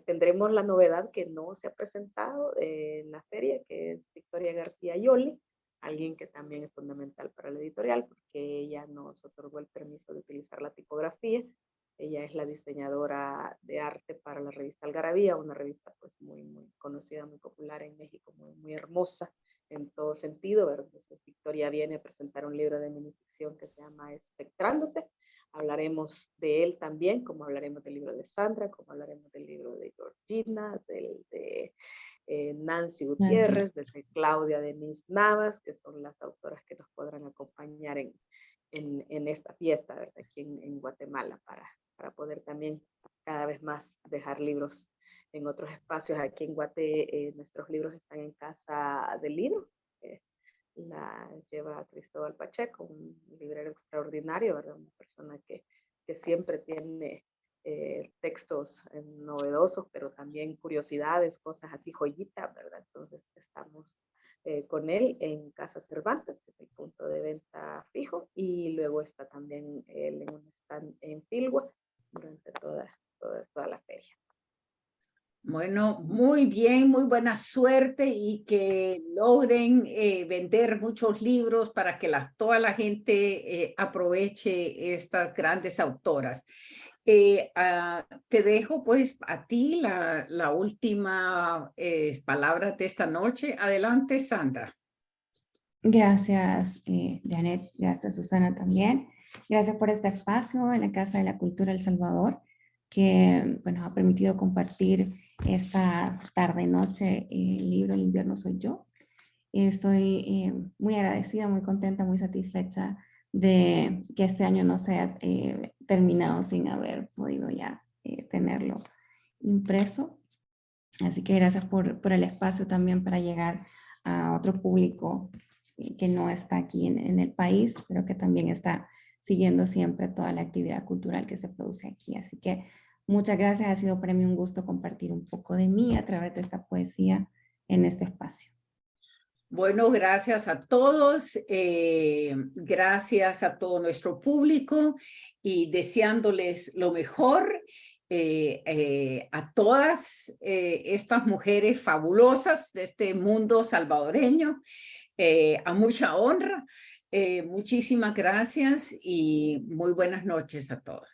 Tendremos la novedad que no se ha presentado en la feria, que es Victoria García Yoli, alguien que también es fundamental para la editorial, porque ella nos otorgó el permiso de utilizar la tipografía. Ella es la diseñadora de arte para la revista Algarabía, una revista pues muy conocida, muy popular en México, muy hermosa en todo sentido, ¿verdad? Entonces Victoria viene a presentar un libro de minificción que se llama Espectrándote. Hablaremos de él también, como hablaremos del libro de Sandra, como hablaremos del libro de Georgina, de Nancy Gutiérrez, de Claudia Denise Navas, que son las autoras que nos podrán acompañar en esta fiesta, ¿verdad? Aquí en Guatemala, para poder también cada vez más dejar libros en otros espacios. Aquí en Guate nuestros libros están en Casa del Libro, la lleva Cristóbal Pacheco, un librero extraordinario, ¿verdad? Una persona que siempre tiene textos novedosos, pero también curiosidades, cosas así, joyitas, ¿verdad? Entonces estamos con él en Casa Cervantes, que es el punto de venta fijo, y luego está también él en un stand en Filgua durante toda la feria. Bueno, muy bien, muy buena suerte y que logren vender muchos libros para que toda la gente aproveche estas grandes autoras. Te dejo pues a ti la última palabra de esta noche. Adelante, Sandra. Gracias, Janet. Gracias, Susana, también. Gracias por este espacio en la Casa de la Cultura El Salvador, que pues, nos ha permitido compartir esta tarde-noche el libro El invierno soy yo. Estoy muy agradecida, muy contenta, muy satisfecha de que este año no sea terminado sin haber podido ya tenerlo impreso. Así que gracias por el espacio también para llegar a otro público que no está aquí en el país, pero que también está siguiendo siempre toda la actividad cultural que se produce aquí. Así que muchas gracias. Ha sido para mí un gusto compartir un poco de mí a través de esta poesía en este espacio. Bueno, gracias a todos, gracias a todo nuestro público y deseándoles lo mejor a todas estas mujeres fabulosas de este mundo salvadoreño, a mucha honra. Muchísimas gracias y muy buenas noches a todos.